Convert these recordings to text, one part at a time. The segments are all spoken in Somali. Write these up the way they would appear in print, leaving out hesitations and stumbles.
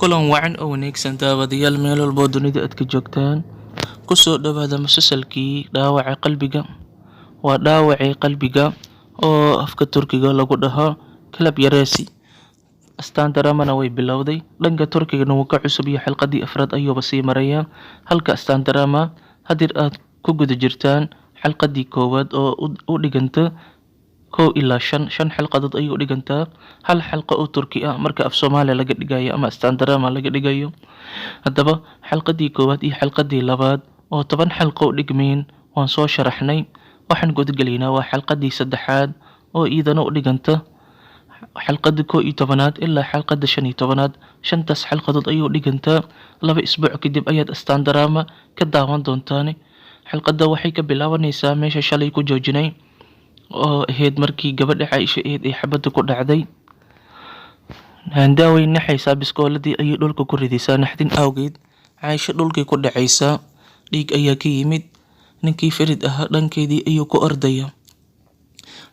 Kulan wacan oo wanaagsan daawadayaal meel walbo dunida aad ka joogtaan. Ku soo dhawaada musalsalkii dhaawaca qalbiga. Waa dhaawacii qalbiga oo afka Turkiga lagu dhaho kalab yareesi. Astaan daramana way bilowday. Dhanka Turkigana wuu ka cusub iyo xilqadii afraad ayuuba sii maraya. Halka astaan darama hadir aad ku guda jirtaan xilqadii koowaad oo u dhiganta 1 ilaa 5 xilqadood ayuu u dhigantaa. Hal xilqo oo Turki ah marka af Soomaali laga dhigayo ama astaan darama laga dhigayo. Haddaba xilqadii koowaad iyo xilqadii labaad oo 10 xilqo u dhigmeen waan soo sharaxnay. Waxaan gudagalaynaa waa xilqadii saddexaad oo iyadana u dhiganta xilqada 11aad ilaa xilqada 15aad. Shantaas xilqadood ayuu u dhigantaa. 2 isbuuc kadib ayaad astaan darama ka daawan doontaan. Xilqada waxay ka bilaabanaysaa meesha shalay ku joojinay oo ahayd markii gabadha Caaisha ahayd ay xabada ku dhacday. Handaaway naxaysaa biskooladii ayay dhulka ku ridaysaa naxdin awgeed. Caaisha dhulkay ku dhacaysaa. Dhiig ayaa ka yimid. Ninkii Farid ahaa dhankeedii ayuu ku ordaya.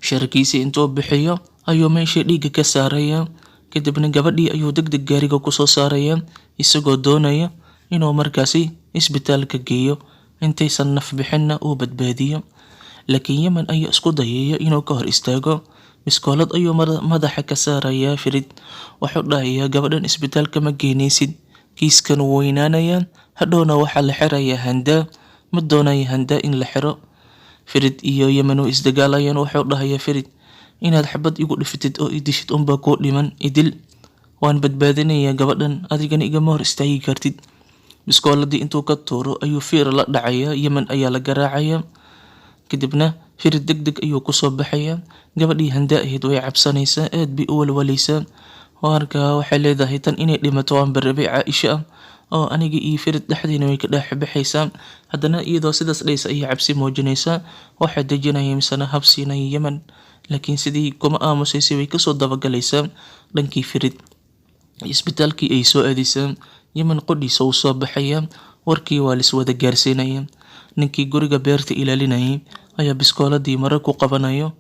Sharkiisii intuu bixiyo ayuu meeshii dhiigga ka saaraya. Kadibna gabadhii ayuu degdeg gaariga ku soo saaraya isagoo doonaya inuu markaasi isbitaalka geeyo intaysan naf bixinna uu badbaadiyo. Laakiin Yemen ayaa isku dayaya inuu ka hor istaago. Biskoolad ayuu madaxa ka saaraya Farid. Wuxuu dhahayaa gabadhan isbitaalka ma geynaysid. Kiiskan wuu weynaanayaan. Hadhowna waxaa la xirayaa Handaa. Ma doonaya Handaa in la xiro. Farid iyo Yemen way isdagaalayaan. Wuxuu dhahayaa Farid inaad xabad igu dhifatid oo i dishid unbaa kuu dhiman idil. Waan badbaadinayaa gabadhan adigana igama hor istaagi kartid. Biskooladii intuu ka tuuro ayuu Farid la dhacaya. Yemen ayaa la garaacaya. Kadibna Farid degdeg ayuu ku soo baxaya. Gabadhii Handaa ahayd way cabsanaysaa. Aad bay u walwalaysaa. Markaa waxay leedahay tan inay dhimato waan barabay Caaisha ah oo aniga iyo Farid dhexdeena way ka dhex baxaysaa. Haddana iyadoo sidaas dhaysa ayay cabsi muujinaysaa. Waxay dejinaya misana habsiinaya Yemen. Laakiin sidii kuma aamusaysay way kasoo dabagalaysaa dhankii Farid. Isbitaalkii ay soo aadaysaa. Yemen qodhiisa uu soo baxaya. Warkii waa lis wada gaarsiinaya. Ninkii guriga beerta ilaalinayay ayaa biskooladii mara ku qabanayo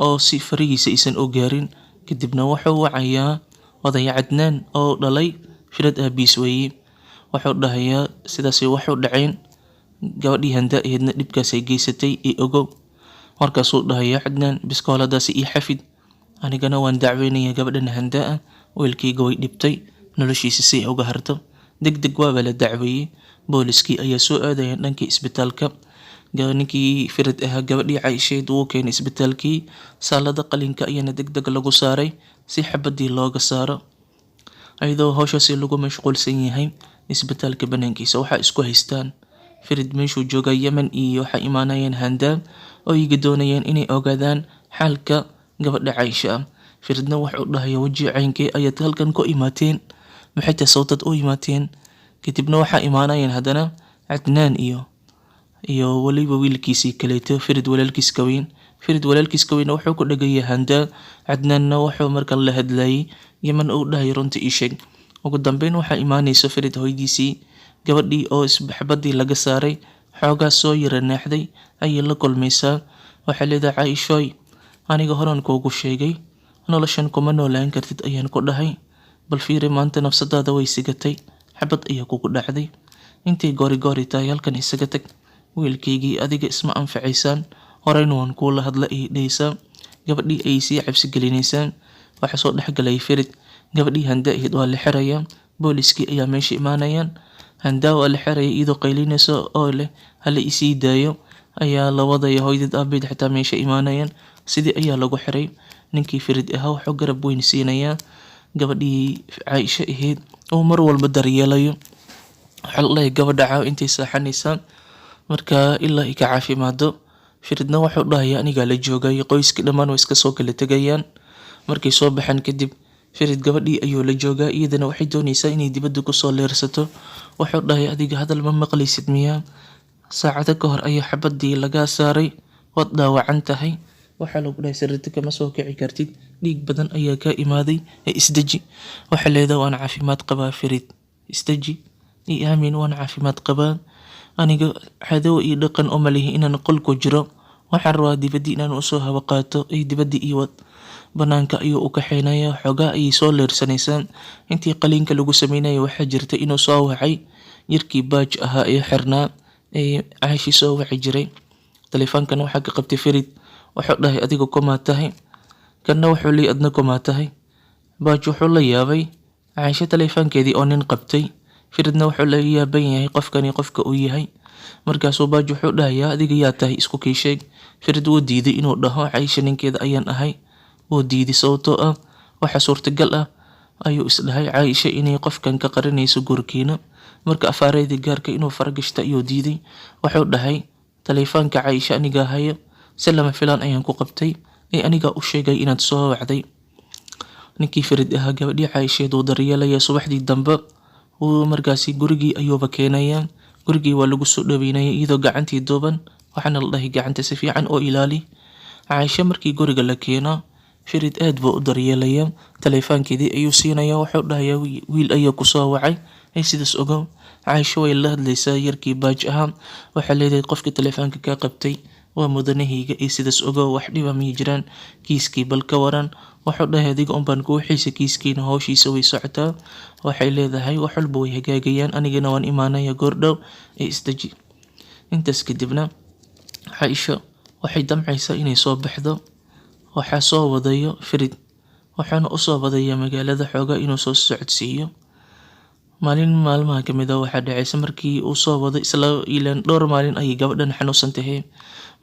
oo si farihiisa aysan u gaarin. Kadibna wuxuu wacayaa odaya Cadnaan oo dhalay Farid aabiis weeye. Wuxuu dhahayaa sidaasay wax u dhaceen. Gabadhii Handaa ahaydna dhibkaasay geysatay ogow. Markaasuu dhahayaa Cadnaan biskooladaasi ii xafid. Anigana waan dacweynayaa gabadhan Handaa ah. Wiilkayga way dhibtay. Noloshiisa si ay uga harto. Degdeg waaba la dacweeyey. Booliskii ayaa soo aadaya dhankii isbitaalka. Ninkii Farid ahaa gabadhii Caaisha wuu keenay isbitaalkii. Saalada qalinka ayaana degdeg lagu saaray si xabadii looga saaro. Ayadoo hawshaasi lagu mashquulsan yahay isbitaalka banaankiisa waxaa isku haystaan. Farid meeshuu jooga Yemen iyo waxaa imaanayaan Handaa oo iyaga doonayaan inay ogaadaan xaalka gabadha Caaisha ah. Faridna wuxuu dhahayaa waji caynkee ayaad halkan ku imaateen. Maxay tahay sababtad u imaateen? Kadibna waxaa imaanayaan haddana Cadnaan iyo waliba wiilkiisii kaleeto Farid walaalkiis ka weyn. Farid walaalkiis ka weyn wuxuu ku dhagayaa Handaa. Cadnaanna wuxuu markan la hadlayay Yemen uu dhahay runta ii sheeg. Ugu dambeyn waxaa imaanaysa Farid hooyadiisii. Gabadhii oo xabadii laga saaray xoogaa soo yara naaxday ayay la kulmaysaa. Waxay leedahay Caaishooy aniga horan kuugu sheegay noloshan kuma noolaan kartid ayaan ku dhahay. Bal fiiri maanta nafsadaada way sigatay. Xabad ayaa kugu dhacday. Intay goori tahay halkan isaga tag. Wiilkaygii adiga isma anfacaysaan. Horeyna waan kuula hadla ay dhaysaa. Gabadhii ay sii cabsi gelinaysaan. Waxaa soo dhexgalay Farid. Gabadhii Handaa ahayd waa la xirayaa. Booliskii ayaa meesha imaanayaan. Handaa waa la xiraya iyadoo qaylinaysa oo leh hala isii daayo. Ayaa la wadaya hooyaded aabeed xitaa meesha imaanayaan. Sidii ayaa lagu xiray. Ninkii Farid ahaa wuxuu garab weyn siinayaa gabadhii Caaisha ahayd oo mar walba daryeelayo. Waxaa la dhahay gabadha caaw intay saaxanaysaa markaa ilaa ay ka caafimaado. Faridna wuxuu dhahayaa anigaa la joogay. Qoyskii dhammaan way iska soo kala tegayaan. Markay soo baxaan kadib Farid gabadhii ayuu la joogaa. Iyadana waxay doonaysaa inay dibadda ku soo leersato. Wuxuu dhahayaa adiga hadal ma maqlaysid miyaa? Saacado ka hor ayaa xabadii lagaa saaray. Waad dhaawacan tahay. Waxaa lagu dhahay sariirta kama soo kici kartid. Dhiig badan ayaa ka imaaday. Isdeji. Waxay leedahay waan caafimaad qabaa Farid. Isdeji. Aamin waan caafimaad qabaa. Aniga cadow iyo dhaqan uma lihi inaan qol ku jiro. Waxaan rabaa dibadda inaan u soo hawo qaato ay dibadda ii wad. banaanka ayuu u kaxeynaya, xoogaa ayay soo leersanaysaa. Intii qaliinka lagu sameynayay waxaa jirta inuu soo wacay yarkii baaj ahaa ee xirnaa ee Caaisha soo waci jiray. Taleefankana waxaa ka qabtay Farid. Wuxuu dhahay adiga kumaa tahay? Kana wuxuu leeyahay adna kumaa tahay? Baaj wuxuu la yaabay Caaisha taleefankeedii oo nin qabtay. Faridna wuxuu la yaaban yahay qofkani qofka uu yahay. Markaasuu baaj wuxuu dhahayaa adiga yaa tahay isku kii sheeg. Farid wuu diiday inuu dhaho Caaisha ninkeeda ayaan ahay. Wuu diiday sababtoo ah waxa suurtagal ah ayuu isdhahay Caaisha inay qofkan ka qarinayso gurkiina. Marka afaareedii gaarka inuu faragashta ayuu diiday. Wuxuu dhahay taleefanka Caaisha aniga haya, si lama filaan ayaan ku qabtay ee aniga u sheegay inaad soo wacday. Ninkii Farid ahaa gabadhii Caaisha uu daryeelaya subaxdii dambe markaasi gurigii ayuuba keenaya. Gurigii waa lagu soo dhaweynaya iyadoo gacantii duuban, waxaana la dhahay gacanta si fiican oo ilaali. Caaisha markii guriga la keeno Farid aad buu u daryeelaya. Taleefankeedii ayuu siinaya. Wuxuu dhahayaa wiil ayaa ku soo wacay sidaas ogow. Caaisha way la hadlaysaa yarkii baaj ahaa. Waxay leedahay qofkii taleefanka ka qabtay waa mudanahayga sidaas ogow, wax dhiba ma jiraan, kiiskii bal ka waran. Wuxuu dhahay adiga unbaan kuu xiisa, kiiskiina hawshiisa way socotaa. Waxay leedahay wax walba way hagaagayaan, anigana waan imaanaya goordhow isdaji. Intaas kadibna Caaisha waxay damcaysaa inay soo baxdo. Waxaa soo wadayo Farid, waxaana u soo wadaya magaalada xoogaa inuu soo socodsiiyo. Maalin maalmaha ka mid ah waxaa dhacaysa markii uu soo wado isla ilaan dhowr maalin ayay gabadhan xanuunsan tahay.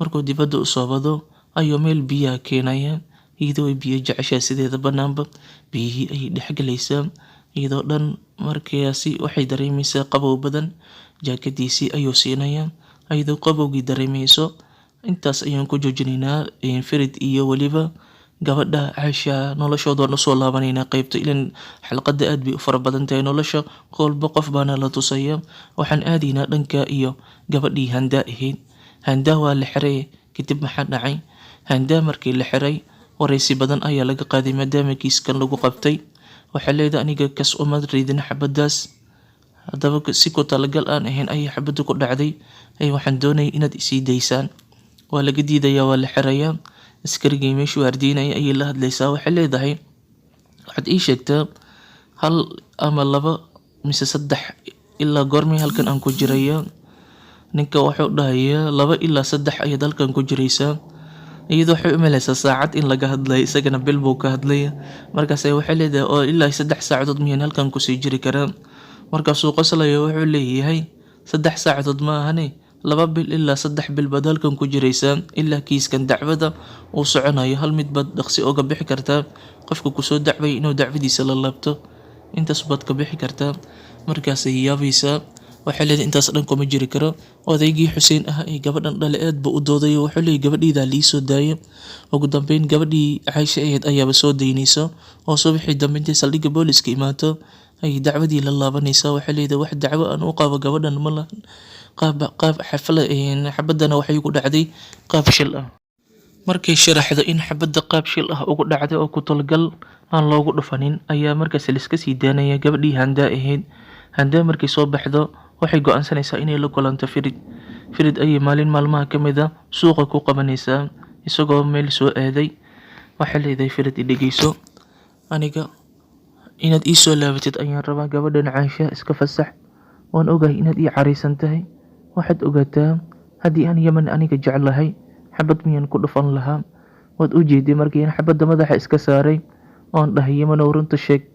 Markuu dibadda u soo wado ayuu meel biyaha keenaya. Iyadoo ay biyo jeceshaa sideeda banaanba biyihii ayay dhex galaysaa. Iyadoo dhan markaasi waxay dareemaysaa qabow badan. Jaakadiisii ayuu siinaya. Iyadoo qabowgii dareemayso. Intaas ayaan ku joojinaynaa Farid iyo waliba gabadha Caaisha noloshooda waan usoo laabanaynaa qaybta ilan xalqada aad bay u fara badan tahay nolosha qolba qof baana la tusaya. Waxaan aadaynaa dhanka iyo gabadhii Handaa ahayd. Handaa waa la xiray kadib maxaa dhacay? Handaa markii la xiray wareysi badan ayaa laga qaaday maadaama kiiskan lagu qabtay. Waxay leedahay aniga kas uma ridin xabadaas, haddaba si ku talagal aan ahayn ayay xabaddu ku dhacday. Waxaan doonayay inaad isii daysaan. Waa laga diidayaa, waa la xirayaa. Askarigii meeshuu ardiinaya ayay la hadlaysaa. Waxay leedahay waxaad ii sheegtaa hal ama laba mise saddex ilaa goormay halkan aan ku jiraya? Ninka wuxuu dhahayaa 2 ilaa 3 ayaad halkan ku jiraysaa. Iyadoo waxay u malaysaa saacad in laga hadlayo, isagana bil buu ka hadlaya. Markaas waxay leedahay oo ilaa 3 saacadood miyaan halkan kusii jiri karaa? Markaasuu qoslaya wuxuu leeyahay 3 saacadood ma ahane 2 bil ilaa 3 bil baad halkan ku jiraysaa ilaa kiiskan dacwada uu soconayo. Hal mid baad dhaqsi uga bixi kartaa, qofka kusoo dacway inuu dacwadiisa la laabto, intaas baad ka bixi kartaa. Markaasay yaabaysaa. Waxay leedahay intaas dhan kuma jiri karo. Odaygii Xuseen ah ee gabadhan dhale aad buu u dooday. Wuxuu leeyahay gabadhiida lii soo daayo. Ugu dambeyn gabadhii Caaisha ahayd ayaaba soo daynaysa oo subaxii dambe intay saldhigga booliska imaato ay dacwadii la laabanaysaa. Waxay leedahay wax dacwo aan u qabo gabadhan ma lahan. qaab xabadana waxay ugu dhacday qaab shil ah. Markay sharaxdo in xabadda qaab shil ah ugu dhacday oo ku talgal aan loogu dhufanin ayaa markaas la iska sii daanaya gabadhii Handaa ahayd. Handaa markay soo baxdo waxay go'aansanaysaa inay la kulanto Farid. Farid ayay maalin maalmaha ka mid ah suuqa ku qabanaysaa isagoo meel soo aaday. Waxay leedahay Farid i dhegeyso, aniga inaad ii soo laabatid ayaan rabaa. Gabadhan Caaisha iska fasax, waan ogahay inaad ii caraysan tahay. Waxaad ogaataa haddii aan Yaman aniga jeclahay xabad miyaan ku dhufan lahaa? Waad u jeeday markii aan xabadda madaxa iska saaray oon dhahay Yamanow runta sheeg.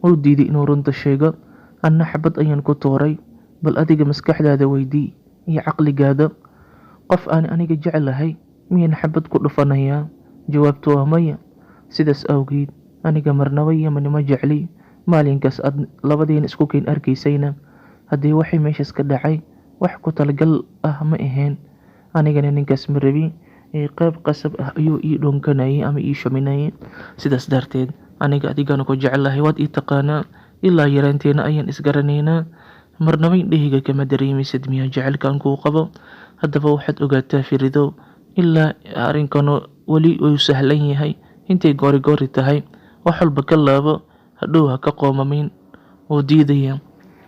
Wuu diiday inuu runta sheego. Anna xabad ayaan ku tuuray. Bal adiga maskaxdaada weydii iyo caqligaada, qof aan aniga jeclahay miyaan xabad ku dhufanayaa? Jawaabtu waa maya. Sidaas awgeed aniga marnaba Yaman ma jecli. Maalinkaas aad labadeen isku keen arkaysayna haddii waxay meeshaas ka dhacay wax ku talagal ah ma ahayn. Anigana ninkaas ma rabi. Qaab qasab ah ayuu ii dhunkanayay ama ii shuminayay. Sidaas darteed aniga adigana ku jeclahay, waad ii taqaanaa. Ilaa yaraanteena ayaan isgaranaynaa. Marnaba indhahayga kama dareemaysid miyaa jacaylkaan kuu qabo. Haddaba waxaad ogaataa Faridow, ilaa arrinkanu weli uu sahlan yahay, intay goori tahay wax walba ka laabo, hadhow ha ka qoomamayn. Wuu diidaya.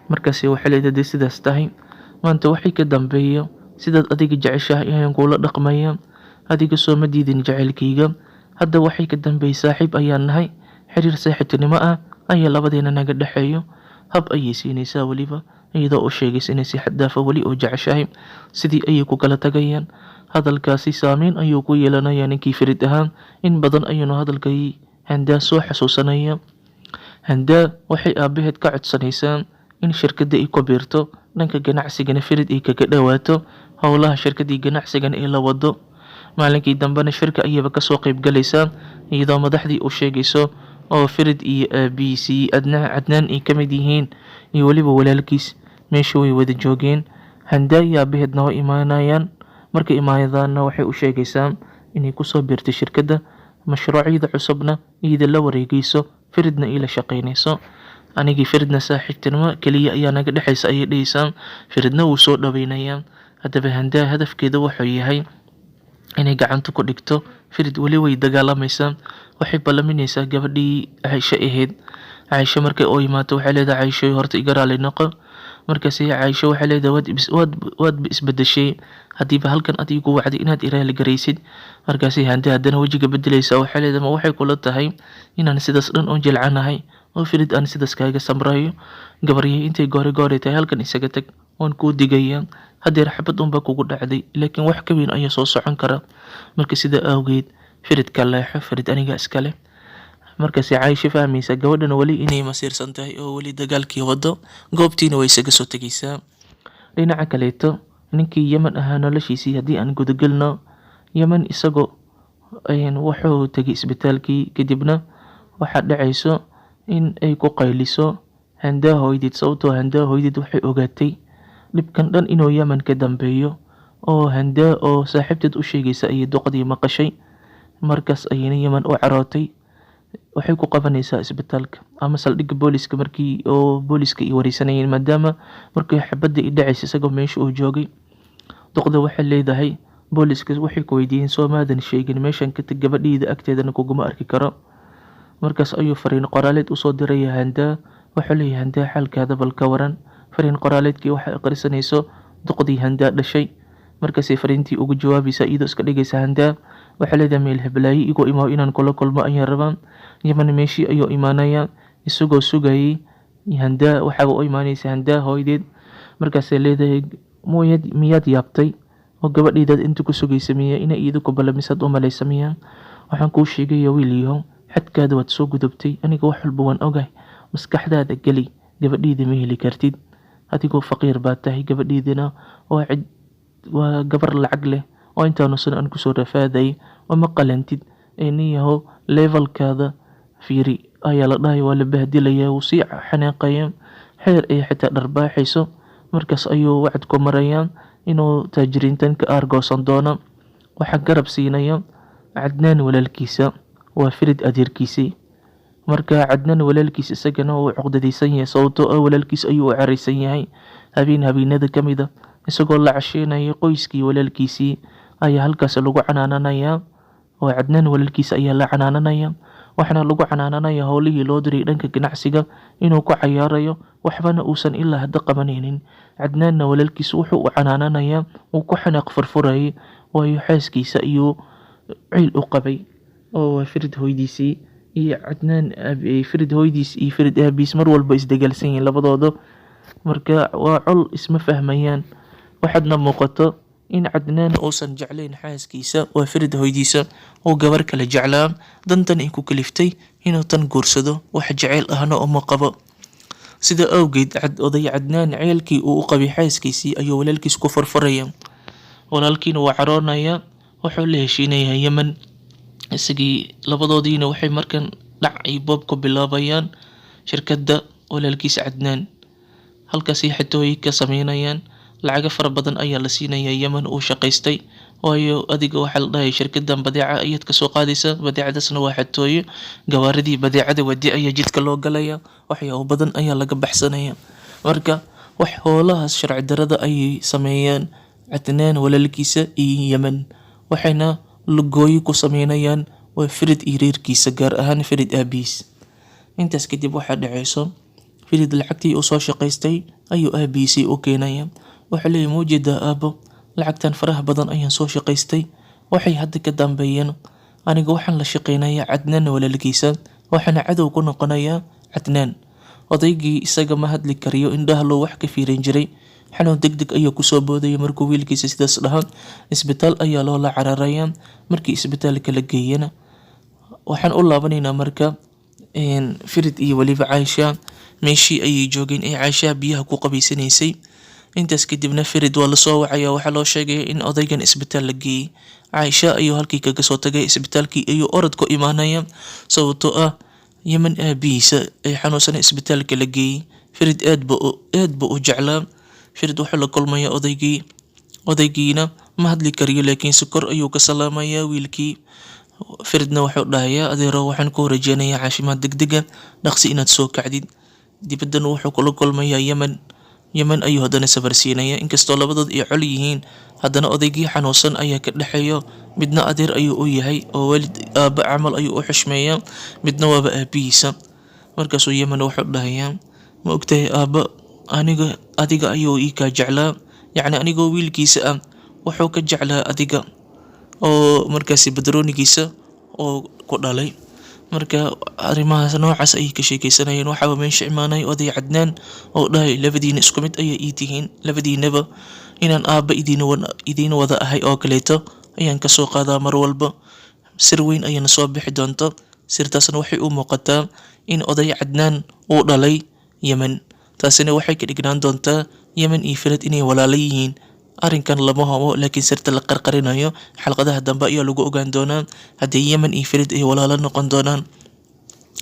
Markaasi waxay leedahay sidaas tahay maanta waxay ka dambeeyo sidaad adiga jeceshahay ayaan kula dhaqmaya. Adiga soo ma diidin jacaylkayga, hadda waxay ka dambeeyay saaxiib ayaan nahay, xiriir saaxiibtinimo ah ayaa labadeena naga dhexeeyo. Hab ayay siinaysaa weliba iyadoo u sheegaysa inay si xad dhaaf ah weli u jeceshahay. Sidii ayay ku kala tagayaan. Hadalkaasi saameyn ayuu ku yeelanayaa ninkii Farid ahaan. In badan ayuuna hadalkay Handaa soo xasuusanaya. Handaa waxay aabaheed ka codsanaysaa in shirkadda ay ku biirto, dhanka ganacsigana Farid ay kaga dhawaato, howlaha shirkaddii ganacsigana ay la wado. Maalinkii dambena shirka ayayba kasoo qayb galaysaa iyadoo madaxdii u sheegayso oo Farid iyo aabihiisii Cadnaan ay ka mid yihiin iyo weliba walaalkiis. Meesha way wada joogeen. Handaa iyo aabaheedna way imaanayaan. Markay imaadaanna waxay u sheegaysaa inay kusoo biirtay shirkadda, mashruucyada cusubna iyada la wareegayso, Faridna ay la shaqaynayso. Anigii Faridna saaxiibtinimo kaliya ayaa naga dhexaysa ayay dhahaysaa. Faridna wuu soo dhaweynayaa. Haddaba Handaa hadafkeeda wuxuu yahay inay gacanta ku dhigto Farid. Weli way dagaalamaysaa. Waxay ballaminaysaa gabadhii Caaisha ahayd. Caaisha markay oo imaato waxay leedahay, Caaisha horta iga raali noqo. Markaasi Caaisha waxay leedahay, waad isbedeshay, hadiiba halkan aad igu wacday inaad i raali garaysid. Markaasi Handaa haddana wejiga bedelaysaa. Waxay leedahay, ma waxay kula tahay inaan sidaas dhan u jilcanahay oo Farid aan sidaas kaaga samrayo? Gabaryay intay goore tahay halkan isaga tag, waan kuu digayaa. Hadeer xabad unbaa kugu dhacday, laakiin wax ka weyn ayaa soo socon kara. Marka sida awgeed Farid ka leexo, Farid aniga iskale. Markaasi Caaisha fahmaysa gabadhan weli inay masiirsan tahay oo weli dagaalkii wado, goobtiina way isaga soo tegaysaa. Dhinaca kaleeto ninkii Yemen ahaa noloshiisii haddii aan gudagelno, Yemen isagoo wuxuu tegay isbitaalkii, kadibna waxaa dhacayso in ay ku qayliso Handaa hooyadid. Sababtoo Handaa hooyadid waxay ogaatay dhibkan dhan inuu Yemen ka dambeeyo, oo Handaa oo saaxiibteed u sheegaysa ayay duqadii maqashay. Markaas ayayna Yemen u carootay. Waxay ku qabanaysaa isbitaalka ama saldhigga booliska markii oo booliska ay wareysanayeen, maadaama markii xabadda ay dhacaysa isagoo meesha uu joogay. Duqda waxay leedahay booliska waxay ku weydiiyeen, soo maadan sheegin meeshan ka tag, gabadhiida agteedana kuguma arki karo. Markaas ayuu fariin qoraaleed usoo diraya Handaa. Wuxuu leeyahay, Handaa xaalkaada bal ka waran. Fariin qoraaleedkii waxay aqrisanayso duqdii Handaa dhashay. Markaasay fariintii ugu jawaabaysaa iyadoo iska dhigaysa Handaa. Waxay leedahay, meel heblaayo igu imaaw inaan kula kulmo ayaan rabaa. Yemen meeshii ayuu imaanayaa isagoo sugayay Handaa. Waxaa u imaanaysa Handaa hooyadeed. Markaasay leedahay, miyaad yaabtay oo gabadhiidaad inta ku sugaysa miya inay iyadu ku ballamisaad u malaysa miya? Waxaan kuu sheegaya wiilyahow, xadkaada waad soo gudubtay. Aniga wax walba waan ogahay. Maskaxdaada geli, gabadhiida ma heli kartid. Adigoo faqiir baad tahay, gabadhiidana waa gabar lacag leh oo intaanu sano aan kusoo rafaaday, oo ma qalantid. Niyahow levelkaada fiiri ayaa la dhahay, waa la bahdilayaa. Wuu sii xanaaqayaa, xeer ay xitaa dharbaaxayso. Markaas ayuu wacd ku marayaa inuu taajiriintan ka aargoosan doono. Waxaa garab siinaya Cadnaan walaalkiisa, waa Farid adeerkiisii. Marka Cadnaan walaalkiis isagana wuu cuqdadaysan yahay, sababtoo ah walaalkiis ayuu u caraysan yahay. Habeenada ka mid ah isagoo la casheynaya qoyskii walaalkiisii ayaa halkaas lagu canaananayaa, oo Cadnaan walaalkiisa ayaa la canaananaya. waxaana lagu canaananayaa howlihii loo diray dhanka ganacsiga inuu ku cayaarayo, waxbana uusan ilaa hadda qabanaynin. Cadnaanna walaalkiisa wuxuu u canaananayaa, uu ku xanaaq furfurayay, waayo xaaskiisa iyo ciil u qabay oo Farid hooyadiisii iyo Cadnaan Farid hooyadiis iyo Farid aabiis mar walba isdagaalsan yihiin labadooda. Marka waa col isma fahmayaan. Waxaadna muuqato in Cadnaan uusan jeclayn xaaskiisa waa Farid hooyadiisa, oo gabar kale jeclaa, dantan ay ku kaliftay inuu tan guursado, wax jecel ahna uma qabo. Sida awgeed oday Cadnaan ceelkii uu u qabay xaaskiisii ayuu walaalkiis ku furfuraya. Walaalkiina waa caroonaya, wuxuu la heshiinayaa Yemen. Isagii labadoodiina waxay markan dhac ay boob ku bilaabayaan shirkadda walaalkiis Cadnaan. Halkaasay xatooyin ka sameynayaan. Lacaga fara badan ayaa la siinayaa Yemen uu shaqaystay, waayo adiga waxaa la dhahay shirkaddan badeeca ayaad kasoo qaadaysa, badeecadaasna waa xatooyo. Gawaaridii badeecada wadi ayaa jidka loo galaya, waxyaabo badan ayaa laga baxsanaya. Marka wax howlahaas sharci darrada ayay sameeyaan Cadnaan walaalkiisa iyo Yemen, waxayna lugooyo ku sameynayaan waa Farid iyo reerkiisa, gaar ahaan Farid aabiis. Intaas kadib waxaa dhacayso Farid lacagtii uu soo shaqaystay ayuu aabiisii u keenaya. Wuxuu leeyahay, mawjida aabo, lacagtan faraha badan ayaan soo shaqaystay, waxay hadda ka dambeeyeen aniga waxaan la shaqeynayaa Cadnaan walaalkiisa, waxaana cadow ku noqonayaa Cadnaan. Odaygii isaga ma hadli kariyo, indhaha loo wax ka fiirin jiray. Xanuun degdeg ayaa kusoo boodaya markuu wiilkiisa sidaas dhahaan. Isbitaal ayaa loola cararayaa. Markii isbitaalka la geeyana waxaan u laabanaynaa marka Firid iyo waliba Caaisha meeshii ayay joogeen ee Caaisha biyaha ku qabaysanaysay. Intaas kadibna Firid waa lasoo wacaya, waxaa loo sheegay in odaygan isbitaal la geeyey. Caaisha ayuu halkii kaga soo tagay, isbitaalkii ayuu orod ku imaanaya sababtoo ah Yemen aabihiisa ee xanuunsan isbitaalka la geeyey. Firid aad buu u jeclaa. Firid wuxuu la kulmaya odaygiina ma hadli kariyo, laakiin sokor ayuu ka salaamayaa wiilkii. Firidna wuxuu dhahayaa adeero, waxaan ku rajeynayaa caafimaad degdega, dhaqsi inaad soo kacdid. Dibaddana wuxuu kula kulmayaa Yemen ayuu haddana safarsiinaya. Inkastoo labadood ay col yihiin, haddana odaygii xanuunsan ayaa ka dhexeeyo. Midna adeer ayuu u yahay oo waalid aabba camal ayuu u xushmeeyaa, midna waaba aabihiisa. Markaasuu Yemen wuxuu dhahayaa ma ogtahay aabba, adiga ayuu ii kaa jeclaa, yacni anigoo wiilkiisa ah wuxuu ka jeclaa adiga oo markaasi badroonigiisa oo ku dhalay. Marka arrimahaas noocaas ayay ka sheekeysanayeen. Waxaa meesha imaanaya oday Cadnaan oo dhahay labadiina isku mid ayay ii tihiin, labadiinaba inaan aabba idiin wada ahay oo kaleeto ayaan kasoo qaadaa mar walba. Sir weyn ayaana soo bixi doonta. Sirtaasna waxay u muuqataa in oday Cadnaan uu dhalay Yemen. Taasina waxay ka dhignaan doontaa Yemen iyo Firid inay walaalo yihiin. Arrinkan lama hubo, laakiin sirta la qarqarinayo xalqadaha dambe ayaa lagu ogaan doonaa haddii Yemen iyo Firid ay walaalo noqon doonaan.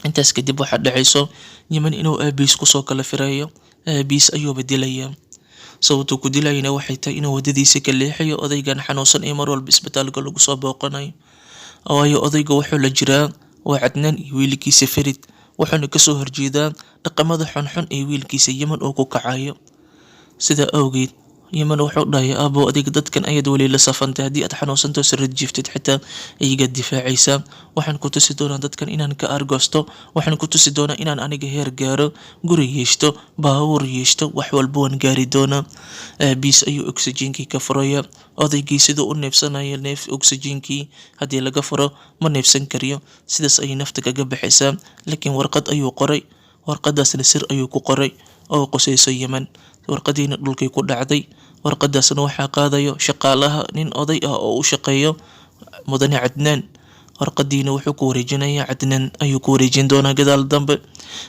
Intaas kadib waxaa dhacayso Yemen inuu aabihiis kusoo kala firayo. Aabihiis ayuuba dilayaa. Sababtuu ku dilayna waxay tahay inuu wadadiisa ka leexiyo odaygan xanuunsan ee mar walba isbitaalka lagu soo booqanayo. Waayo odayga wuxuu la jiraa waa Cadnaan iyo wiilkiisa Firid, wuxuuna kasoo horjeedaa dhaqamada xunxun ee wiilkiisa Yemen oo ku kacayo. Sidaa awgeed Yemen wuxuu dhahay aabbo, adiga dadkan ayaad weli la safantay, haddii aad xanuunsanto sirrid jiftid xitaa iyaga difaacaysaa. Waxaan ku tusi doonaa dadkan inaan ka argoosto, waxaan ku tusi doonaa inaan aniga heer gaaro, guri yeeshto, baabuur yeeshto, wax walba waan gaari doonaa. Aabihiis ayuu oksijiinkii ka furaya. Odaygii siduu u neefsanaya oksijiinkii haddii laga furo ma neefsan kariyo, sidaas ayay nafta kaga baxaysaa. Laakiin warqad ayuu qoray, warqadaasna sir ayuu ku qoray oo qusayso Yemen. Warqadiina dhulkay ku dhacday. Warqadaasna waxaa qaadayo shaqaalaha nin oday ah oo u shaqeeyo mudane Cadnaan. Warqadiina wuxuu ku wareejinayaa Cadnaan, ayuu ku wareejin doonaa gadaal dambe.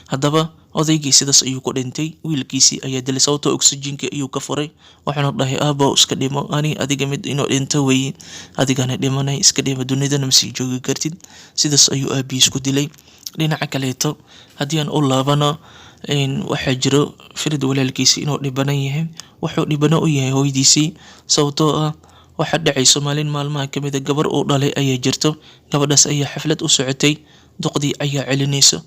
Haddaba odaygii sidaas ayuu ku dhintay. Wiilkiisii ayaa dilay sababtoo oksijiinkii ayuu ka furay. Waxaana dhahay aabbo iska dhimo, adiga mid inuu dhinto weeye, adigana dhimanay, iska dhimo, dunidana ma sii joogi kartid. Sidaas ayuu aabihiis ku dilay. Dhinaca kaleeto haddii aan u laabano, waxaa jiro Firid walaalkiisa inuu dhibanan yahay. Wuxuu dhibano u yahay hooyadiisii sababtoo ah waxaa dhacayso maalin maalmaha ka mid a gabar uu dhalay ayaa jirto. Gabadhaas ayaa xaflad u socotay, duqdii ayaa celinayso.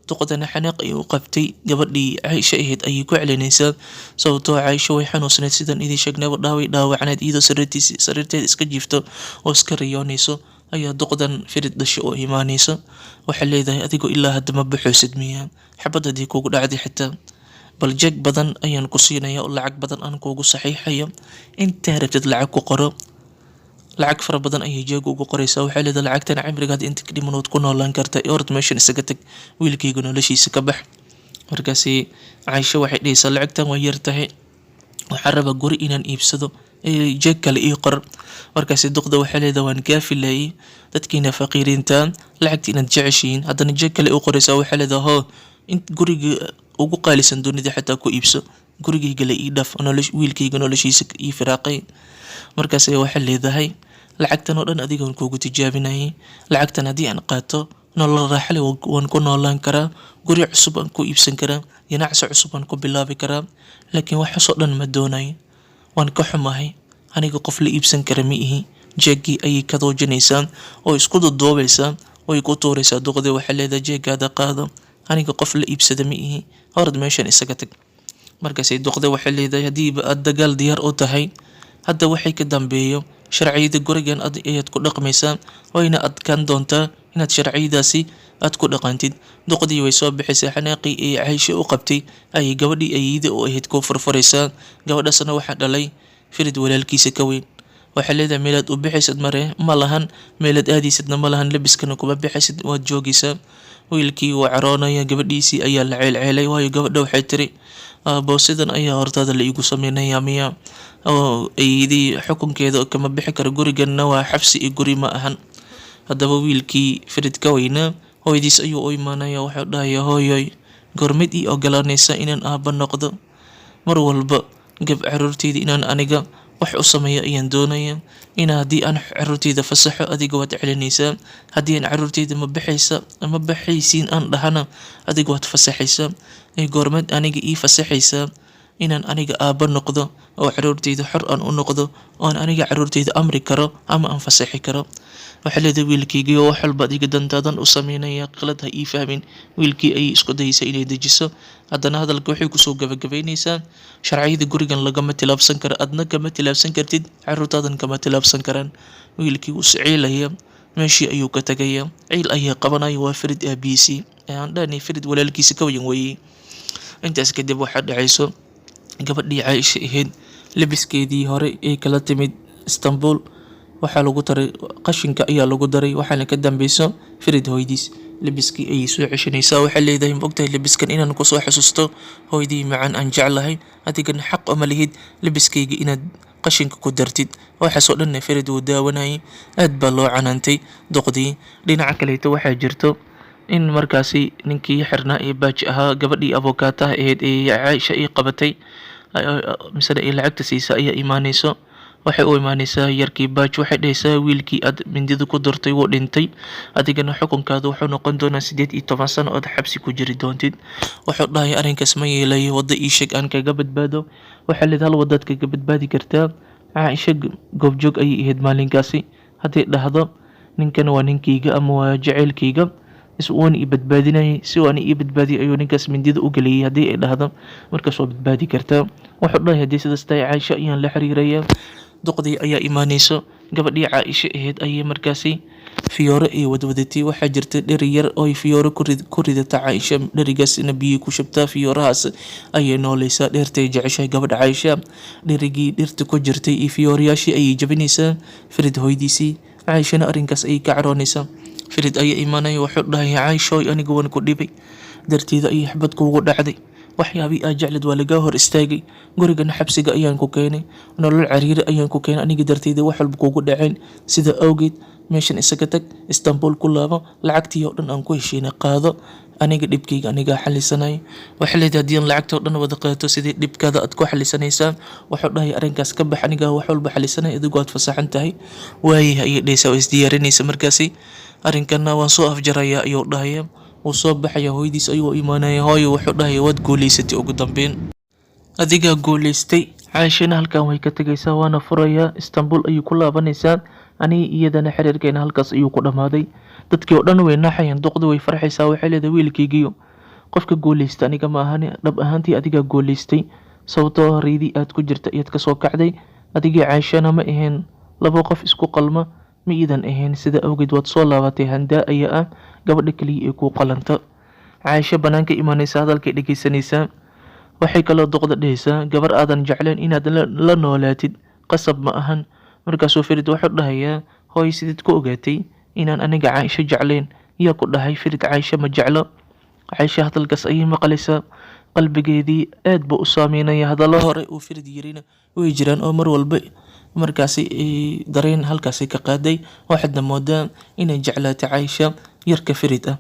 Duqdana xanaaq ay u qabtay, gabadhii Caaisha ahayd ayay ku celinaysaa sababtoo Caaisha way xanuunsanayd sidaan idin sheegnaba, dhaawacneed iyadoo sariirteeda iska jiifto oo iska riyoonayso ayaa duqdan Firid dhasho oo imaanayso. Waxay leedahay adigoo ilaa hadda ma baxoosid miyaa, xabad haddii kugu dhacday xitaa, bal jeeg badan ayaan ku siinaya oo lacag badan aan kuugu saxiixayo, intaa rabtid lacag ku qoro. Lacag fara badan ayay jeeg ugu qoraysaa. Waxay leedahay lacagtan cimrigaad inta ka dhiman waad ku noolaan kartaa, orod meeshan isaga tag, wiilkayga noloshiisa ka bax. Markaasi Caaisha waxay dhahaysaa lacagtan waa yar tahay, waxaan rabaa guri inaan iibsado, jeeg kale ii qor. Markaasi duqda waxay leedahay waan kaa filayay, dadkiina faqiiriinta lacagta inaad jeceshiin, haddana jeeg kale u qoraysaa. Waxay leedahay hoo, guriga ugu qaalisan dunida xitaa ku iibso, gurigayga la ii dhaaf, wiilkayga noloshiisa ii firaaqay. Markaas waxay leedahay lacagtan oo dhan adiga waan kuugu tijaabinayay, lacagtan haddii aan qaato nolol raaxo leh waan ku noolaan karaa, guri cusub aan ku iibsan karaa, ganacsi cusub aan ku bilaabi karaa, laakiin waxaasoo dhan ma doonayo, waan ka xumahay, aniga qof la iibsan kara ma ihi. Jeegii ayay ka doojinaysaa oo isku duduubaysaa, way ku tuuraysaa. duqdii waxay leedahay jeegaada qaado, aniga qof la iibsada ma ihi, orod meeshan isaga tag. Markaasay duqda waxay leedahay haddiiba aad dagaal diyaar u tahay, hadda waxay ka dambeeyo sharciyada gurigan ayaad ku dhaqmaysaa, wayna adkaan doontaa inaad sharciyadaasi aad ku dhaqantid. Duqdii way soo bixisay, xanaaqii ay Caaisha u qabtay ayay gabadhii ayeeyda u ahayd ku furfuraysaa. Gabadhaasna waxaa dhalay Firid walaalkiisa ka weyn. waxay leedahay meelaad u bixaysid mare ma lahan, meelaad aadaysidna ma lahan, labiskana kuma bixaysid, waad joogaysaa. Wiilkii wuu caroonaya, gabadhiisii ayaa la ceelceelay, waayo gabadha waxay tiri aabbo sidan ayaa hortaada la iigu sameynaya miya, oo eedii xukunkeeda kama bixi karo, guriganna waa xabsi iyo guri ma ahan. Haddaba wiilkii Farid ka weynaa hooyadiis ayuu u imaanaya, wuxuu dhahaya hooyoy goormid ii ogolaanaysa inaan aabba noqdo? Mar walba caruurteyda inaan aniga wax u sameeyo ayaan doonaya, haddii aan caruurteyda fasaxo adiga waad celinaysaa, haddii aan caruurteyda ma baxaysiin aan dhahana adiga waad fasaxaysaa. Goormeed aniga ii fasaxaysaa inaan aniga aabba noqdo oo caruurteyda xor aan u noqdo, oon aniga caruurteyda amri karo ama aan fasaxi karo? Waxay leedahay wiilkeygiio wax walba adiga dantaadan u sameynaya, qalad ha ii fahmin. Wiilkii ayay isku dayaysaa inay dejiso, haddana hadalka waxay kusoo gabagabaynaysaa sharciyada gurigan lagama tilaabsan karo, adna kama tilaabsan kartid, caruurtaadan kama tilaabsan karaan. Wiilkii wuu siciilaya, meeshii ayuu ka tagaya, ciil ayaa qabanaya. Waa Farid aabihiisii, aan dhahnay Farid walaalkiisa ka weyn weeyey. Intaas kadib waxaa dhacayso gabadhii Caaisha ahayd labiskeedii hore ee kala timid Istanbul waxaa lagu daray qashinka ayaa lagu daray, waxaana ka dambeyso Farid hooyadiis labiskii ayay soo ceshanaysaa. Waxay leedahay ma ogtahay labiskan inaan kusoo xasuusto hooyadii macaan aan jeclahay, adigana xaq uma lihid labiskayga inaad qashinka ku dartid. Waxaasoo dhanna Farid wuu daawanayay, aad baa loo canaantay doqdii. Dhinaca kaleeto waxaa jirto in markaasi ninkii xirnaa ee baaji ahaa gabadhii abokaataha ahayd ee Caaisha ay qabatay misana ay lacagta siisa ayaa imaanayso. Waxay u imaanaysaa yarkii baaj, waxay dhahaysaa wiilkii aad mindida ku durtay wuu dhintay, adigana xukunkaada wuxuu noqon doonaa 18 sano ood xabsi ku jiri doontid. Wuxuu dhahay arrinkaas ma yeelayo, wadda ii sheeg aan kaga badbaado. Waxaa leedahay hal wadaad kaga badbaadi kartaa. Caaisha goobjoog ayay ahayd maalinkaasi, hadday dhahdo ninkan waa ninkeyga ama waa jaceylkeyga waan ii badbaadinayay, si waan ii badbaadiyay ayuu ninkaas mindida u geliyay, haddii ay dhahdo markaas waa badbaadi kartaa. Wuxuu dhahay haddii sidaas tahay Caaisha ayaan la xiriirayaa. Doqdii ayaa imaanayso, gabadhii Caaisha ahayd ayay markaasi fiyoore ay wadwadatay. Waxaa jirta dheri yar oo ay fiyoore ku ridata Caaisha, dherigaasna biyo ku shubtaa, fiyoorahaas ayay nooleysaa. dheertay jeceshahay gabadha Caaisha, dherigii dhirta ku jirtay iyo fiyoorayaashii ayay jabinaysaa Farid hooyadiisii. Caaishana arrinkaas ayay ka caroonaysaa. Farid ayaa imaanaya, wuxuu dhahay Caaishoy aniga waan ku dhibay, darteeda ayay xabad kuugu dhacday, waxyaabii aad jeclad waa lagaa hor istaagay, gurigana xabsiga ayaan ku keenay, nolol cariiri ayaan ku keenay, aniga darteeda wax walba kuugu dhaceen. Sida awgeed meeshan isaga tag, Istanbul ku laabo, lacagtii oo dhan aan ku heshiinay qaado, aniga dhibkayga anigaa xalisanaya. Waxay leedahay haddii aan lacagta oo dhan wada qaato sidii dhibkaada aad ku xalisanaysaa. Wuxuu dhahay arrinkaas ka bax, anigaa wax walba xalisanaya, adigoo aad fasaxan tahay. Waayah ayay dhahaysaa, waa isdiyaarinaysa markaasi. Arrinkana waan soo afjarayaa ayuu dhahaya. Wuu soo baxaya, hooyadiis ayuu imaanaya. Hooyo wuxuu dhahaya waad guuleysatay ugu dambeyn, adigaa guuleystay. Caaishana halkan way ka tagaysaa, waana furayaa, Istanbul ayuu ku laabanaysaa. Aniga iyadana xiriirkeena halkaas ayuu ku dhammaaday. Dadkii oo dhan way naxayaan, duqdi way farxaysaa. Waxay leedahay wiilkaygiyo qofka guuleysta aniga ma ahani, dhab ahaantii adigaa guuleystay, sababtoo riidii aad ku jirta ayaad kasoo kacday. Adigii Caaishana ma ahayn laba qof isku qalma, ma iidan ahayn, sida awgeed waad soo laabatay. Handaa ayaa ah gabadha kaliya ee kuu qalanta. Caaisha banaanka imaanaysa, hadalkay dhegeysanaysaa. Waxay kaloo duqda dhahaysaa gabar aadan jecleen inaad la noolaatid qasab ma ahan. Markaasuu Farid wuxuu dhahayaa hooy sideed ku ogaatay inaan aniga Caaisha jecleen? Yaa ku dhahay Farid Caaisha ma jeclo? Caaisha hadalkaas ayay maqlaysaa, qalbigeedii aad buu u saameynaya. hadallo hore uu Farid yirina way jiraan oo mar walba markaasi dareen halkaasi ka qaaday. waxaadna moodaa inay jeclaatay Caaisha yarka Farid ah.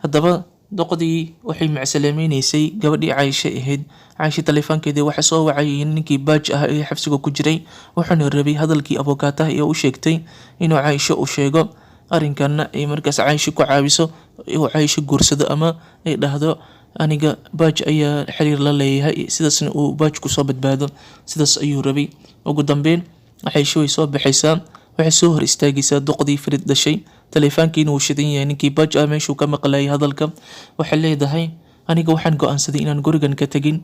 Haddaba doqdii waxay macsalaamaynaysay gabadhii Caaisha ahayd. Caaisha taleefankeedii waxa soo wacay ninkii baaj ah ee xabsiga ku jiray, wuxuuna rabay hadalkii abokaataha ee u sheegtay inuu Caaisha u sheego, arrinkana ay markaas Caaisha ku caawiso, uu Caaisha guursado ama ay dhahdo aniga baaj ayaa xiriir la leeyahay, sidaasna uu baaj ku soo badbaado. Sidaas ayuu rabay. Ugu dambeyn Caaisha way soo baxaysaa, waxay soo hor istaagaysaa doqdii Farid dhashay. taleefankiina wuu shidan yahay, ninkii baaj ah meeshuu ka maqlayay hadalka. Waxay leedahay aniga waxaan go'aansaday inaan gurigan ka tagin,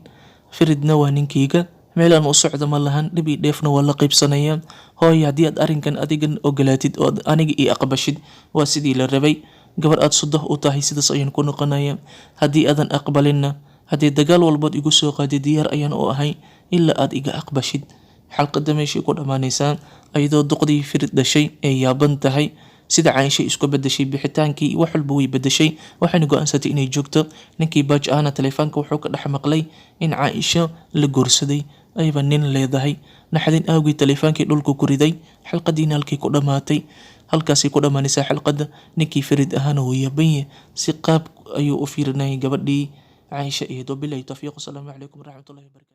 Faridna waa ninkeyga, meel aan u socdo ma lahan, dhib iyo dheefna waa la qaybsanayaa. hooyo haddii aad arrinkan adigan ogolaatid oo aniga ii aqbashid waa sidii la rabay, gabar aad sudah u tahay, sidaas ayaan ku noqonaya. haddii aadan aqbalinna, haddii dagaal walbood igu soo qaadi diyaar ayaan u ahay ilaa aad iga aqbashid. xalqada meeshii ku dhammaanaysaa ayadoo duqdii Farid dhashay ee yaaban tahay sida Caaisha isku bedeshay bixitaankii wax walba way bedeshay waxayna go'aansatay inay joogto ninkii baaj ahna taleefanka wuxuu ka dhex maqlay in Caaisha la guursaday ayba nin leedahay naxdin awgii taleefankii dhulka ku riday xalqadiina halkii ku dhamaatay halkaasay ku dhamaanaysaa xalqada ninkii Farid ahana wuu yaaban yahay si qaab ayuu u fiirinayay gabadhii Caaisha iyo billahi tawfiiq. Assalaamu calaykum waraxmatullaahi wabarakaatuh.